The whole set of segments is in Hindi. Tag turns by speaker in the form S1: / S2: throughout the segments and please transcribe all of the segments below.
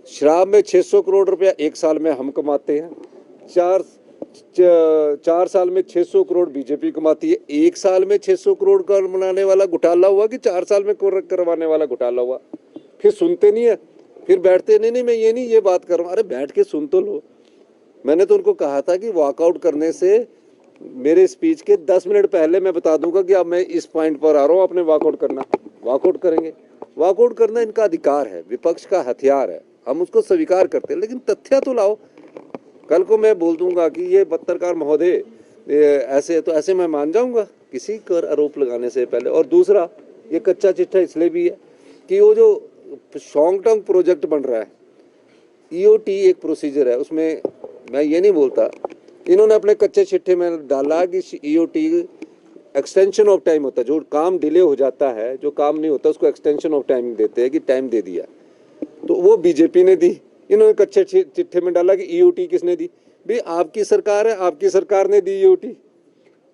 S1: शराब में 600 करोड़ रुपया एक साल में हम कमाते हैं, 4 साल में 600 करोड़ बीजेपी कमाती है। एक साल में 600 करोड़ का बनाने वाला घोटाला हुआ कि 4 साल में करवाने वाला घोटाला हुआ? फिर सुनते नहीं है, फिर बैठते नहीं मैं ये बात कर रहा हूँ। अरे बैठ के सुन तो लो। मैंने तो उनको कहा था कि वॉकआउट करने से मेरे स्पीच के 10 मिनट पहले मैं बता दूंगा कि अब मैं इस पॉइंट पर आ रहा हूँ, आपने वॉकआउट करना। वॉकआउट करेंगे। वॉकआउट करना इनका अधिकार है, विपक्ष का हथियार है, हम उसको स्वीकार करते हैं, लेकिन तथ्य तो लाओ। कल को मैं बोल दूंगा कि ये पत्रकार महोदय ऐसे, तो ऐसे मैं मान जाऊंगा किसी पर आरोप लगाने से पहले। और दूसरा, ये कच्चा चिट्ठा इसलिए भी है कि वो जो शॉन्ग टर्म प्रोजेक्ट बन रहा है, EOT एक प्रोसीजर है, उसमें मैं ये नहीं बोलता, इन्होंने अपने कच्चे चिट्ठे में डाला कि EOT एक्सटेंशन ऑफ टाइम होता है, जो काम डिले हो जाता है, जो काम नहीं होता उसको एक्सटेंशन ऑफ टाइम देते हैं कि टाइम दे दिया। तो वो बीजेपी ने दी, इन्होंने कच्चे चिट्ठे में डाला कि EOT किसने दी? भाई आपकी सरकार है, आपकी सरकार ने दी EOT,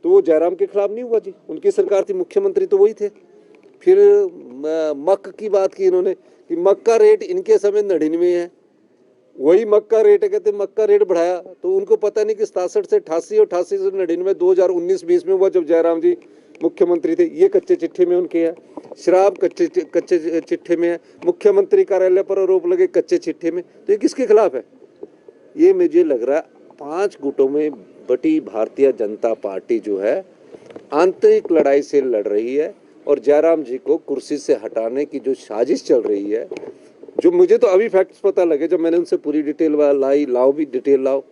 S1: तो वो जयराम के खिलाफ नहीं हुआ जी, उनकी सरकार थी, मुख्यमंत्री तो वही थे। फिर मक की बात की इन्होंने कि मक का रेट इनके समय 99 है, वही मक का रेट है, कहते मक का रेट बढ़ाया, तो उनको पता नहीं कि 67 से 88 और 88 से 99 2019-20 में हुआ जब जयराम जी मुख्यमंत्री थे। ये कच्चे चिट्ठे में उनके है। शराब कच्चे चिट्ठे में है, मुख्यमंत्री कार्यालय पर आरोप लगे कच्चे चिट्ठे में, तो ये किसके खिलाफ है? ये मुझे लग रहा है 5 गुटों में बटी भारतीय जनता पार्टी जो है आंतरिक लड़ाई से लड़ रही है, और जयराम जी को कुर्सी से हटाने की जो साजिश चल रही है, जो मुझे तो अभी फैक्ट्स पता लगे जब मैंने उनसे पूरी डिटेल लाई, लाओ भी डिटेल लाओ।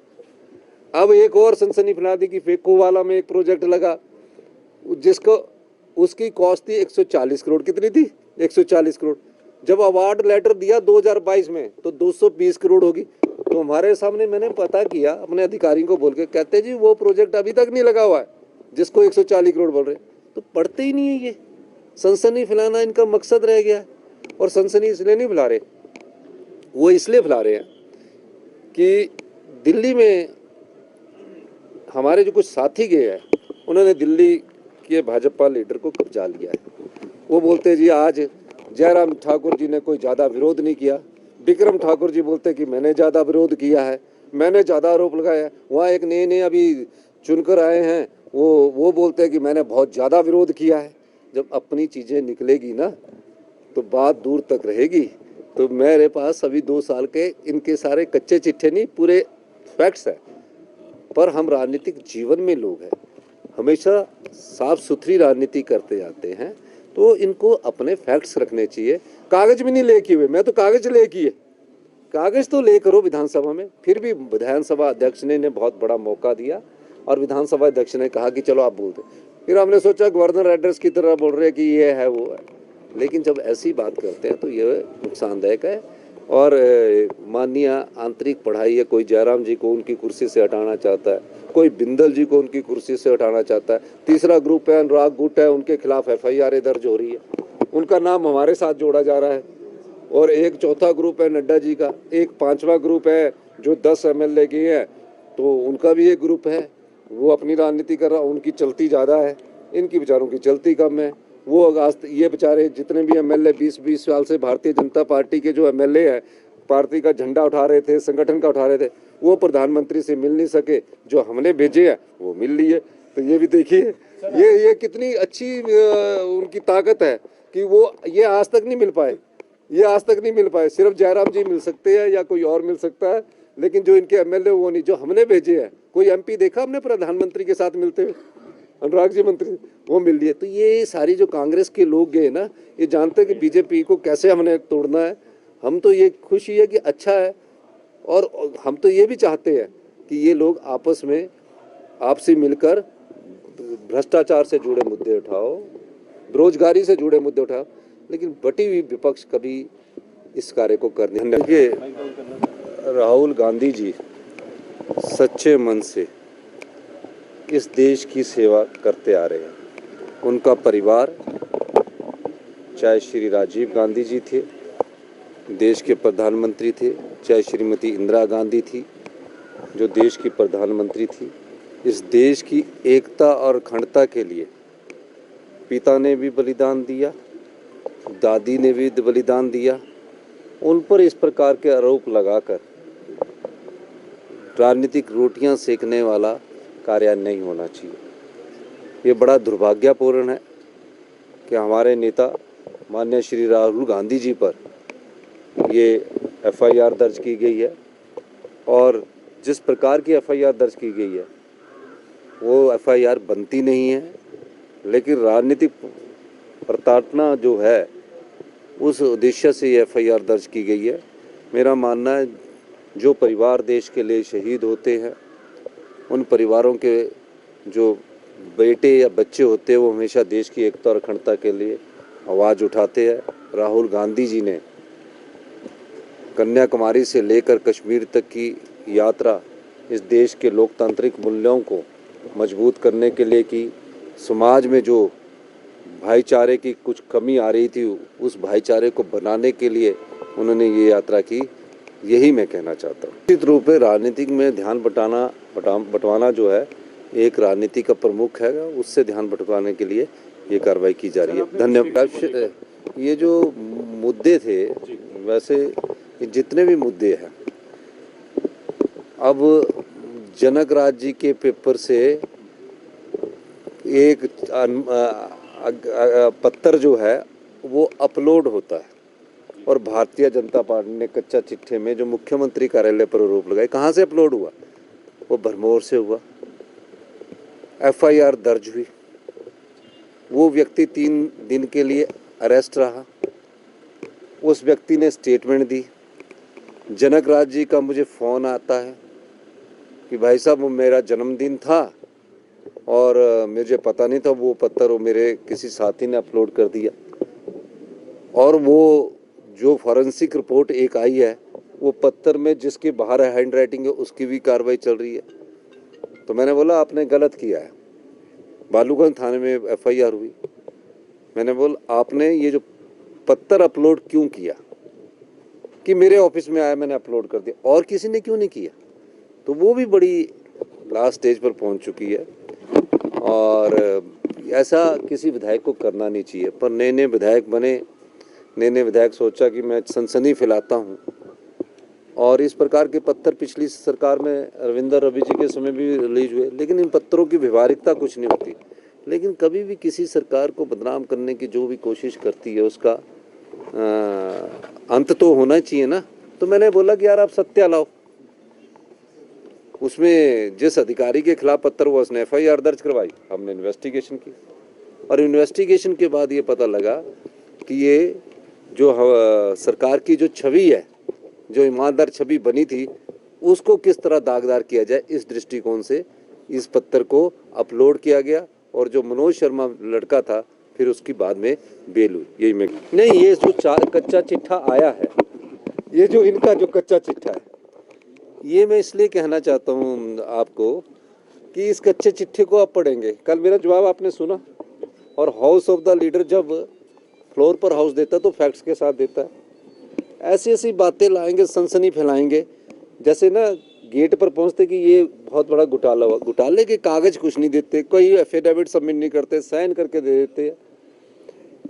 S1: अब एक और सनसनी फैला दी कि फेको वाला में एक प्रोजेक्ट लगा, जिसको उसकी कॉस्ट थी 140 करोड़। कितनी थी? 140 करोड़। जब अवार्ड लेटर दिया 2022 में तो 220 करोड़ होगी। तो हमारे सामने मैंने पता किया अपने अधिकारी को बोल के, कहते जी वो प्रोजेक्ट अभी तक नहीं लगा हुआ है जिसको 140 करोड़ बोल रहे। तो पढ़ते ही नहीं है, ये सनसनी फैलाना इनका मकसद रह गया। और सनसनी इसलिए नहीं फैला रहे, वो इसलिए फैला रहे हैं कि दिल्ली में हमारे जो कुछ साथी गए हैं, उन्होंने दिल्ली के भाजपा लीडर को कब्जा लिया है। वो बोलते हैं जी आज जयराम ठाकुर जी ने कोई ज़्यादा विरोध नहीं किया। विक्रम ठाकुर जी बोलते कि मैंने ज़्यादा विरोध किया है, मैंने ज़्यादा आरोप लगाया है। वहाँ एक नए अभी चुनकर आए हैं, वो बोलते हैं कि मैंने बहुत ज़्यादा विरोध किया है। जब अपनी चीज़ें निकलेगी ना तो बात दूर तक रहेगी। तो मेरे पास अभी 2 साल के इनके सारे कच्चे चिट्ठे नहीं, पूरे फैक्ट्स हैं। पर हम राजनीतिक जीवन में लोग हैं, हमेशा साफ सुथरी राजनीति करते जाते हैं, तो इनको अपने फैक्ट्स रखने चाहिए। कागज भी नहीं लेके हुए, मैं तो कागज लेके, कागज तो ले करो विधानसभा में। फिर भी विधानसभा अध्यक्ष ने बहुत बड़ा मौका दिया और विधानसभा अध्यक्ष ने कहा कि चलो आप बोल दो। फिर हमने सोचा गवर्नर एड्रेस की तरह बोल रहे हैं कि ये है वो है, लेकिन जब ऐसी बात करते हैं तो ये नुकसानदायक है। और माननीय आंतरिक पढ़ाई है, कोई जयराम जी को उनकी कुर्सी से हटाना चाहता है, कोई बिंदल जी को उनकी कुर्सी से हटाना चाहता है। तीसरा ग्रुप है अनुराग गुट है, उनके खिलाफ FIR दर्ज हो रही है, उनका नाम हमारे साथ जोड़ा जा रहा है। और एक चौथा ग्रुप है नड्डा जी का, एक 5वां ग्रुप है जो 10 MLA की है, तो उनका भी एक ग्रुप है, वो अपनी राजनीति कर रहा, उनकी चलती ज़्यादा है, इनकी बेचारों की चलती कम है। वो ये बेचारे जितने भी MLA 20-20 साल से भारतीय जनता पार्टी के जो MLA हैं, पार्टी का झंडा उठा रहे थे, संगठन का उठा रहे थे, वो प्रधानमंत्री से मिल नहीं सके। जो हमने भेजे हैं वो मिल लिए। तो ये भी देखिए, ये कितनी अच्छी उनकी ताकत है कि वो ये आज तक नहीं मिल पाए, ये आज तक नहीं मिल पाए। सिर्फ जयराम जी मिल सकते हैं या कोई और मिल सकता है, लेकिन जो इनके MLA वो नहीं। जो हमने भेजे हैं, कोई MP देखा हमने प्रधानमंत्री के साथ मिलते हुए? अनुराग जी मंत्री वो मिल लिए। तो ये सारी जो कांग्रेस के लोग गए ना, ये जानते हैं कि बीजेपी को कैसे हमने तोड़ना है। हम तो ये खुशी है कि अच्छा है, और हम तो ये भी चाहते हैं कि ये लोग आपस में आपसी मिलकर भ्रष्टाचार से जुड़े मुद्दे उठाओ, बेरोजगारी से जुड़े मुद्दे उठाओ, लेकिन बटी हुई विपक्ष कभी इस कार्य को करने। देखिए, राहुल गांधी जी सच्चे मन से इस देश की सेवा करते आ रहे हैं। उनका परिवार, चाहे श्री राजीव गांधी जी थे, देश के प्रधानमंत्री थे, चाहे श्रीमती इंदिरा गांधी थी जो देश की प्रधानमंत्री थी, इस देश की एकता और अखंडता के लिए पिता ने भी बलिदान दिया, दादी ने भी बलिदान दिया, उन पर इस प्रकार के आरोप लगाकर राजनीतिक रोटियां सेकने वाला कार्य नहीं होना चाहिए। ये बड़ा दुर्भाग्यपूर्ण है कि हमारे नेता माननीय श्री राहुल गांधी जी पर ये एफआईआर दर्ज की गई है और जिस प्रकार की एफआईआर दर्ज की गई है वो एफआईआर बनती नहीं है, लेकिन राजनीतिक प्रताड़ना जो है उस उद्देश्य से ये एफआईआर दर्ज की गई है। मेरा मानना है जो परिवार देश के लिए शहीद होते हैं उन परिवारों के जो बेटे या बच्चे होते हैं वो हमेशा देश की एकता और अखंडता के लिए आवाज़ उठाते हैं। राहुल गांधी जी ने कन्याकुमारी से लेकर कश्मीर तक की यात्रा इस देश के लोकतांत्रिक मूल्यों को मजबूत करने के लिए की। समाज में जो भाईचारे की कुछ कमी आ रही थी उस भाईचारे को बनाने के लिए उन्होंने ये यात्रा की, यही मैं कहना चाहता हूँ। निश्चित रूप से राजनीतिक में ध्यान बंटवाना जो है एक राजनीति का प्रमुख है, उससे ध्यान बंटवाने के लिए ये कार्रवाई की जा रही है। धन्यवाद। ये जो मुद्दे थे, वैसे जितने भी मुद्दे हैं, अब जनक राज जी के पेपर से एक पत्र जो है वो अपलोड होता है और भारतीय जनता पार्टी ने कच्चा चिट्ठे में जो मुख्यमंत्री कार्यालय पर आरोप लगाए, कहाँ से अपलोड हुआ? वो भरमौर से हुआ। एफआईआर दर्ज हुई, वो व्यक्ति 3 दिन के लिए अरेस्ट रहा, उस व्यक्ति ने स्टेटमेंट दी। जनक राज जी का मुझे फ़ोन आता है कि भाई साहब वो मेरा जन्मदिन था और मुझे पता नहीं था, वो पत्र मेरे किसी साथी ने अपलोड कर दिया और वो जो फॉरेंसिक रिपोर्ट एक आई है वो पत्र में जिसके बाहर हैंड राइटिंग है उसकी भी कार्रवाई चल रही है। तो मैंने बोला आपने गलत किया है। बालूगंज थाने में एफआईआर हुई। मैंने बोला आपने ये जो पत्र अपलोड क्यों किया? कि मेरे ऑफिस में आया, मैंने अपलोड कर दिया, और किसी ने क्यों नहीं किया? तो वो भी बड़ी लास्ट स्टेज पर पहुंच चुकी है और ऐसा किसी विधायक को करना नहीं चाहिए। पर नए विधायक बने, नए विधायक सोचा कि मैं सनसनी फैलाता हूं और इस प्रकार के पत्र पिछली सरकार में रविंदर रवि जी के समय भी रिलीज हुए, लेकिन इन पत्रों की व्यवहारिकता कुछ नहीं होती। लेकिन कभी भी किसी सरकार को बदनाम करने की जो भी कोशिश करती है उसका अंत तो होना चाहिए ना। तो मैंने बोला कि यार आप सत्या लाओ। उसमें जिस अधिकारी के खिलाफ पत्र हुआ उसने एफआईआर दर्ज करवाई, हमने इन्वेस्टिगेशन की और इन्वेस्टिगेशन के बाद ये पता लगा कि ये जो सरकार की जो छवि है, जो ईमानदार छवि बनी थी, उसको किस तरह दागदार किया जाए, इस दृष्टिकोण से इस पत्र को अपलोड किया गया और जो मनोज शर्मा लड़का था फिर उसकी बाद में बेल हुई। यही मैं नहीं, ये जो कच्चा चिट्ठा आया है, ये जो इनका जो कच्चा चिट्ठा है, ये मैं इसलिए कहना चाहता हूँ आपको कि इस कच्चे चिट्ठे को आप पढ़ेंगे। कल मेरा जवाब आपने सुना और हाउस ऑफ द लीडर जब फ्लोर पर हाउस देता है तो फैक्ट्स के साथ देता है। ऐसी ऐसी बातें लाएंगे, सनसनी फैलाएंगे, जैसे ना गेट पर पहुंचते कि ये बहुत बड़ा घोटाला हुआ। घोटाले के कागज कुछ नहीं देते, कोई एफिडेविट सबमिट नहीं करते, साइन करके दे देते हैं।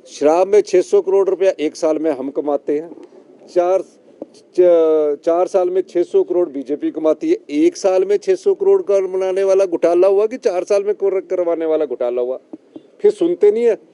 S1: शराब में 600 करोड़ रुपया 1 साल में हम कमाते हैं, 4 साल में 600 करोड़ बीजेपी कमाती है। 1 साल में 600 करोड़ का बनाने वाला घोटाला हुआ कि 4 साल में करवाने वाला घोटाला हुआ? फिर सुनते नहीं है।